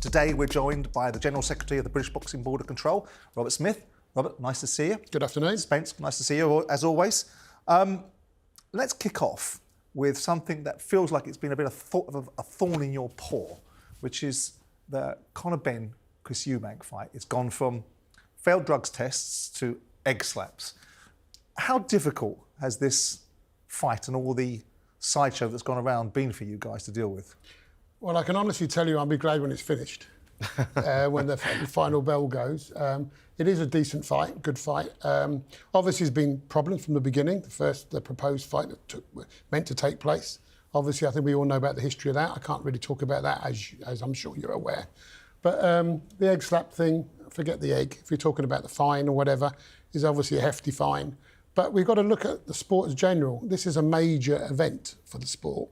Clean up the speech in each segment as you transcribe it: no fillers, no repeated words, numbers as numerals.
Today we're joined by the General Secretary of the British Boxing Board of Control, Robert Smith. Robert, nice to see you. Good afternoon. Spence, nice to see you as always. Let's kick off with something that feels like it's been a bit of a thorn in your paw, which is the Conor Benn Chris Eubank fight. It's gone from failed drugs tests to egg slaps. How difficult has this fight and all the sideshow that's gone around been for you guys to deal with? Well, I can honestly tell you I'll be glad when it's finished, when the final bell goes. It is a decent fight, good fight. Obviously, there's been problems from the beginning. The proposed fight that meant to take place. Obviously, I think we all know about the history of that. I can't really talk about that, as I'm sure you're aware. But the egg slap thing, forget the egg. If you're talking about the fine or whatever, is obviously a hefty fine. But we've got to look at the sport as general. This is a major event for the sport.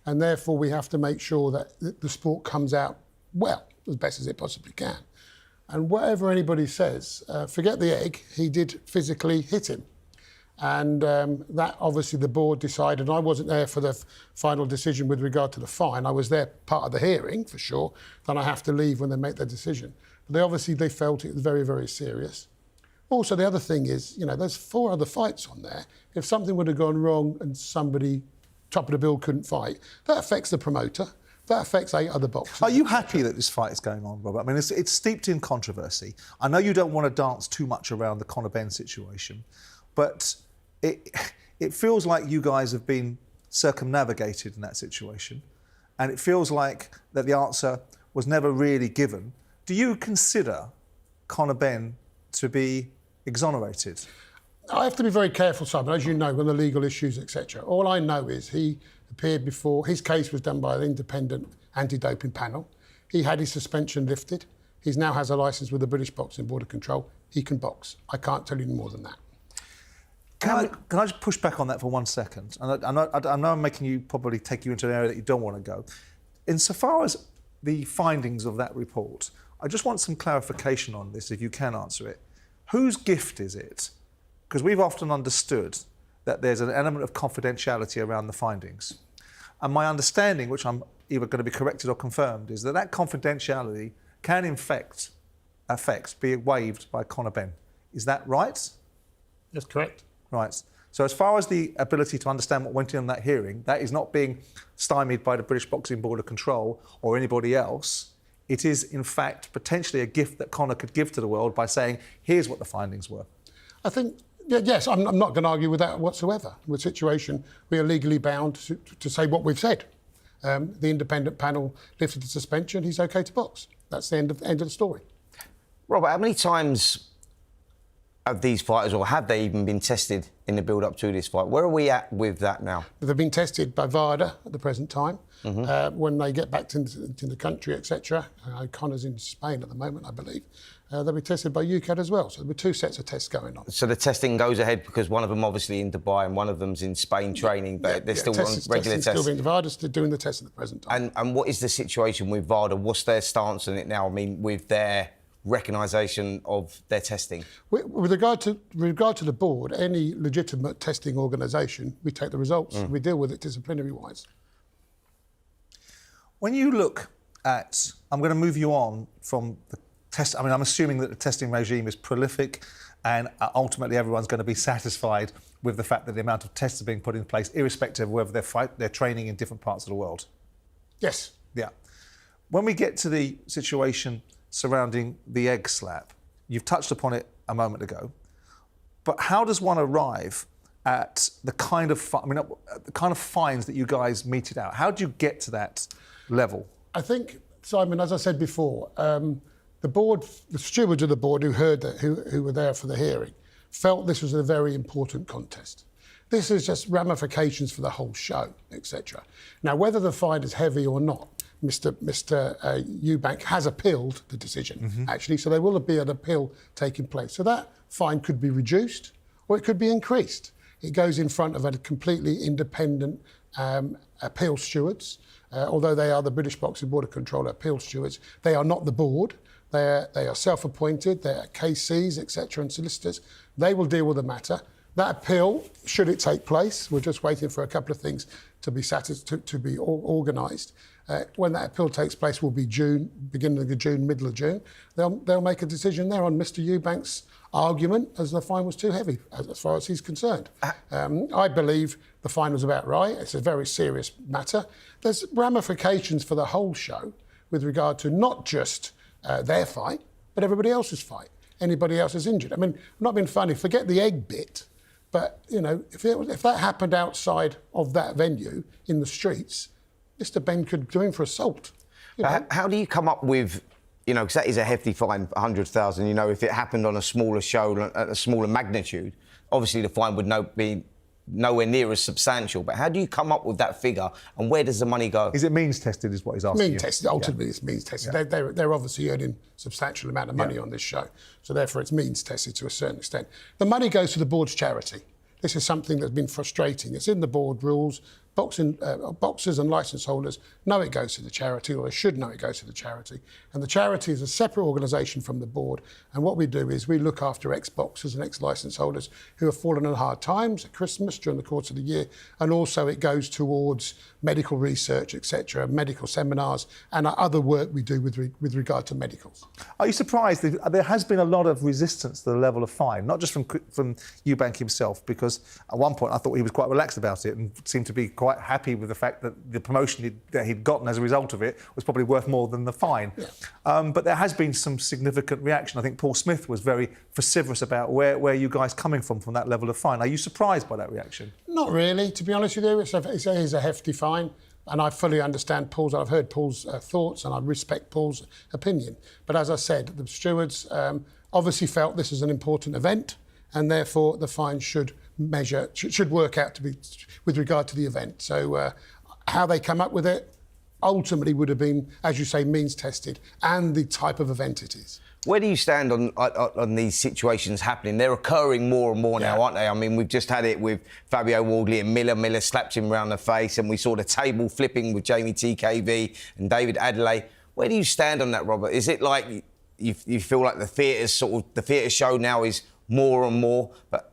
And therefore, we have to make sure that the sport comes out well, as best as it possibly can. And whatever anybody says, forget the egg, he did physically hit him. And that obviously the board decided, and I wasn't there for the final decision with regard to the fine. I was there part of the hearing, for sure. Then I have to leave when they make their decision. But they felt it was very, very serious. Also, the other thing is, there's 4 other fights on there. If something would have gone wrong and somebody top of the bill couldn't fight, that affects the promoter, that affects 8 other boxers. Are you happy that this fight is going on, Robert? I mean, it's steeped in controversy. I know you don't want to dance too much around the Conor Benn situation, but it feels like you guys have been circumnavigated in that situation, and it feels like that the answer was never really given. Do you consider Conor Benn to be exonerated? I have to be very careful, Simon, as you know, on the legal issues, etc. All I know is he appeared before, his case was done by an independent anti-doping panel. He had his suspension lifted. He now has a licence with the British Boxing Board of Control. He can box. I can't tell you any more than that. Can I just push back on that for 1 second? And I know I'm making you probably take you into an area that you don't want to go. Insofar as the findings of that report, I just want some clarification on this, if you can answer it. Whose gift is it? Because we've often understood that there's an element of confidentiality around the findings. And my understanding, which I'm either going to be corrected or confirmed, is that that confidentiality can in fact be waived by Conor Benn. Is that right? That's correct. Right. So as far as the ability to understand what went in that hearing, that is not being stymied by the British Boxing Board of Control or anybody else. It is, in fact, potentially a gift that Conor could give to the world by saying, here's what the findings were. I think, yes, I'm not going to argue with that whatsoever. With the situation, we are legally bound to say what we've said. The independent panel lifted the suspension, he's OK to box. That's the end of the story. Robert, how many times have these fighters, or have they even been tested in the build-up to this fight? Where are we at with that now? They've been tested by VADA at the present time. When they get back into the country, etc. Conor's in Spain at the moment, I believe. They'll be tested by UCAD as well. So there'll be 2 sets of tests going on. So the testing goes ahead because one of them obviously in Dubai and one of them's in Spain training, but they're still on regular tests. Still VADA's still doing the test at the present time. And what is the situation with VADA? What's their stance on it now? I mean, with their recognition of their testing? With regard to the board, any legitimate testing organisation, we take the results and we deal with it disciplinary-wise. When you look at, I'm going to move you on from the test. I mean, I'm assuming that the testing regime is prolific and ultimately everyone's going to be satisfied with the fact that the amount of tests are being put in place, irrespective of whether they're training in different parts of the world. Yes. Yeah. When we get to the situation surrounding the egg slap, you've touched upon it a moment ago, but how does one arrive at the kind of fines that you guys meted out? How do you get to that level? I think, Simon, as I said before, the board, the stewards of the board who were there for the hearing, felt this was a very important contest. This is just ramifications for the whole show, etc. Now, whether the fine is heavy or not, Mr. Eubank has appealed the decision, actually, so there will be an appeal taking place. So that fine could be reduced or it could be increased. It goes in front of a completely independent appeal stewards. Although they are the British Boxing Board of Control appeal stewards, they are not the board. They are self-appointed, they are KCs, etc., and solicitors. They will deal with the matter. That appeal, should it take place, we're just waiting for a couple of things to be organised. When that appeal takes place will be June, beginning of June, middle of June. They'll make a decision there on Mr. Eubank's argument as the fine was too heavy, as far as he's concerned. I believe the fine was about right. It's a very serious matter. There's ramifications for the whole show with regard to not just their fight, but everybody else's fight. Anybody else is injured. I mean, I'm not being funny. Forget the egg bit. But, you know, if that happened outside of that venue, in the streets, Mr. Benn could go in for assault. How do you come up with, you know, because that is a hefty fine, 100,000, you know, if it happened on a smaller show, at a smaller magnitude, obviously the fine would be nowhere near as substantial. But how do you come up with that figure, and where does the money go? Is it means tested, is what he's asking? Means tested, ultimately it's means tested. Yeah. They're obviously earning substantial amount of money on this show, so therefore it's means tested to a certain extent. The money goes to the board's charity. This is something that's been frustrating. It's in the board rules. Boxers and licence holders know it goes to the charity, or they should know it goes to the charity. And the charity is a separate organisation from the board. And what we do is we look after ex-boxers and ex-licence holders who have fallen on hard times at Christmas, during the course of the year. And also it goes towards medical research, etc., medical seminars, and other work we do with regard to medicals. Are you surprised? There has been a lot of resistance to the level of fine, not just from Eubank himself, because at one point I thought he was quite relaxed about it and seemed to be quite happy with the fact that the promotion that he'd gotten as a result of it was probably worth more than the fine. Yeah. But there has been some significant reaction. I think Paul Smith was very vociferous about where you guys coming from that level of fine. Are you surprised by that reaction? Not really, to be honest with you. It's a hefty fine, and I fully understand Paul's. I've heard Paul's thoughts, and I respect Paul's opinion. But as I said, the stewards obviously felt this is an important event, and therefore the fine should work out to be with regard to the event. So how they come up with it ultimately would have been, as you say, means tested, and the type of event it is. Where do you stand on these situations happening? They're occurring more and more now, aren't they? I mean, we've just had it with Fabio Wardley and Miller. Miller slapped him around the face, and we saw the table flipping with Jamie TKV and David Adelaide. Where do you stand on that, Robert? Is it like you feel like the theatre show now is more and more? But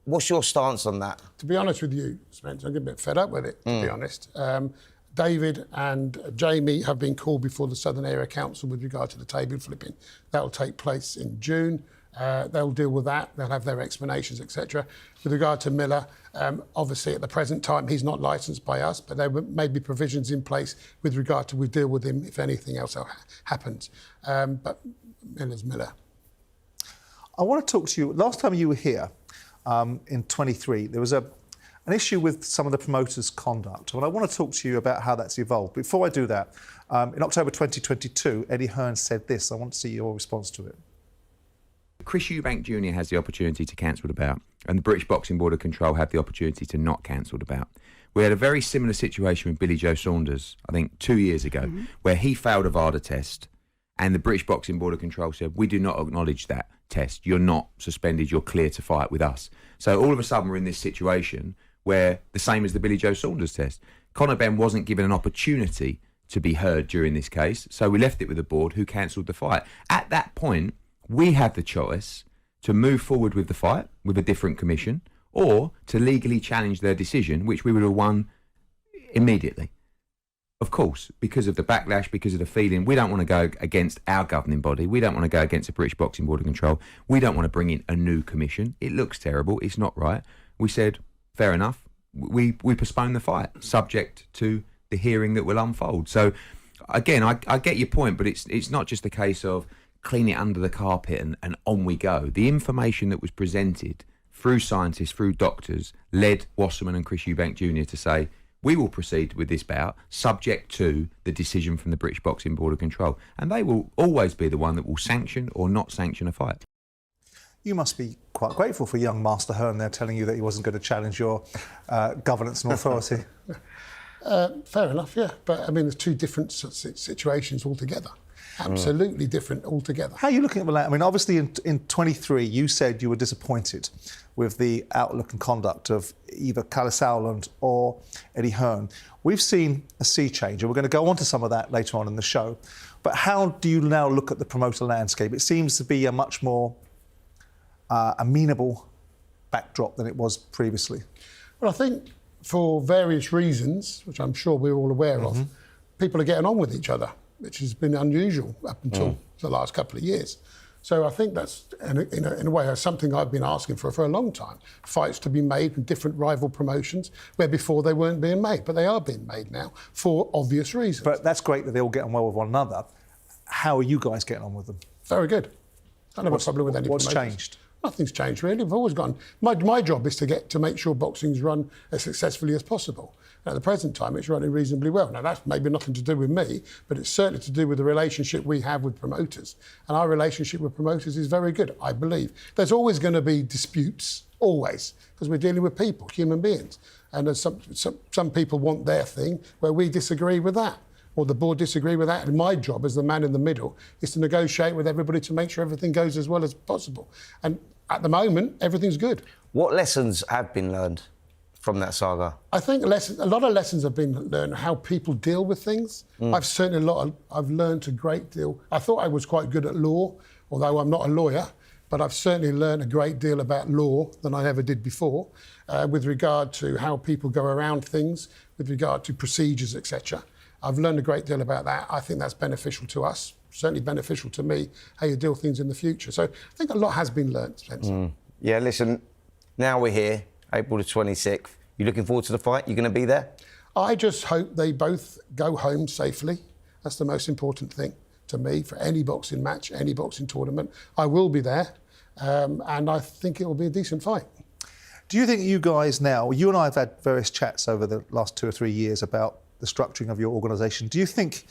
what's your stance on that? To be honest with you, Spencer, I'm getting a bit fed up with it, to be honest. David and Jamie have been called before the Southern Area Council with regard to the table flipping. That will take place in June. They'll deal with that. They'll have their explanations, etc. With regard to Miller, obviously at the present time he's not licensed by us, but there may be provisions in place with regard to we deal with him if anything else happens. But Miller's Miller. I want to talk to you. Last time you were here, in 23, there was an issue with some of the promoters' conduct, and I want to talk to you about how that's evolved. Before I do that, in October 2022, Eddie Hearn said this. I want to see your response to it. Chris Eubank Jr has the opportunity to cancel the bout, and the British Boxing Board of Control have the opportunity to not cancel the bout. We had a very similar situation with Billy Joe Saunders, I think 2 years ago, where he failed a VADA test, and the British Boxing Board of Control said, we do not acknowledge that test. You're not suspended. You're clear to fight with us. So all of a sudden we're in this situation where the same as the Billy Joe Saunders test. Conor Benn wasn't given an opportunity to be heard during this case, so we left it with the board, who cancelled the fight. At that point, we had the choice to move forward with the fight with a different commission, or to legally challenge their decision, which we would have won immediately. Of course, because of the backlash, because of the feeling, we don't want to go against our governing body. We don't want to go against the British Boxing Board of Control. We don't want to bring in a new commission. It looks terrible. It's not right. We said, fair enough. We postponed the fight, subject to the hearing that will unfold. So, again, I get your point, but it's not just a case of clean it under the carpet and on we go. The information that was presented through scientists, through doctors, led Wasserman and Chris Eubank Jr to say, we will proceed with this bout subject to the decision from the British Boxing Board of Control. And they will always be the one that will sanction or not sanction a fight. You must be quite grateful for young Master Hearn there telling you that he wasn't going to challenge your governance and authority. Fair enough, yeah. But, I mean, there's two different situations altogether. Absolutely different altogether. How are you looking at that? I mean, obviously in 23, you said you were disappointed with the outlook and conduct of either Kalle Sauerland or Eddie Hearn. We've seen a sea change, and we're going to go on to some of that later on in the show. But how do you now look at the promoter landscape? It seems to be a much more amenable backdrop than it was previously? Well, I think for various reasons, which I'm sure we're all aware of, people are getting on with each other, which has been unusual up until the last couple of years. So I think that's, in a way, something I've been asking for a long time. Fights to be made in different rival promotions, where before they weren't being made, but they are being made now for obvious reasons. But that's great that they all get on well with one another. How are you guys getting on with them? Very good. I don't have a problem with any What's promotions. changed? Nothing's changed really. We've always gone. My job is to make sure boxing's run as successfully as possible. At the present time, it's running reasonably well. Now that's maybe nothing to do with me, but it's certainly to do with the relationship we have with promoters. And our relationship with promoters is very good, I believe. There's always going to be disputes, always, because we're dealing with people, human beings. And there's some people want their thing where we disagree with that, or the board disagree with that. And my job as the man in the middle is to negotiate with everybody to make sure everything goes as well as possible. And at the moment, everything's good. What lessons have been learned from that saga? I think a lot of lessons have been learned, how people deal with things. I've learned a great deal. I thought I was quite good at law, although I'm not a lawyer, but I've certainly learned a great deal about law than I ever did before, with regard to how people go around things, with regard to procedures, etc. I've learned a great deal about that. I think that's beneficial to us, certainly beneficial to me, how you deal with things in the future. So I think a lot has been learned, Spencer. Yeah, listen, now we're here, April the 26th. You looking forward to the fight? You going to be there? I just hope they both go home safely. That's the most important thing to me for any boxing match, any boxing tournament. I will be there, and I think it will be a decent fight. Do you think you guys now, you and I have had various chats over the last 2 or 3 years about the structuring of your organisation. Do you think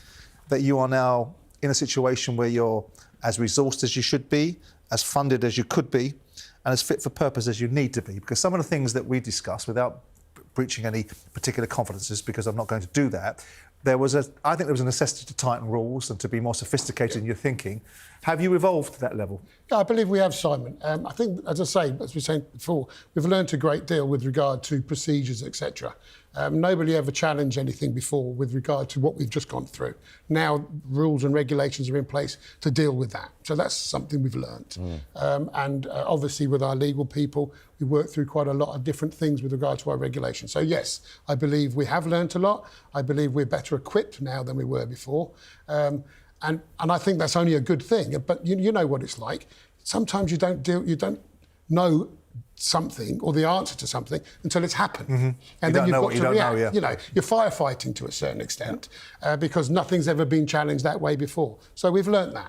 that you are now in a situation where you're as resourced as you should be, as funded as you could be, and as fit for purpose as you need to be? Because some of the things that we discussed, without breaching any particular confidences, because I'm not going to do that, I think there was a necessity to tighten rules and to be more sophisticated in your thinking. Have you evolved to that level? Yeah, I believe we have, Simon. I think, as I say, as we were saying before, we've learned a great deal with regard to procedures, etc. Nobody ever challenged anything before with regard to what we've just gone through. Now, rules and regulations are in place to deal with that. So that's something we've learned. And obviously, with our legal people, we work through quite a lot of different things with regard to our regulations. So yes, I believe we have learned a lot. I believe we're better equipped now than we were before. And I think that's only a good thing. But you know what it's like. Sometimes you don't know something or the answer to something until it's happened. And then you've got to react. You know, you're firefighting to a certain extent because nothing's ever been challenged that way before. So we've learnt that.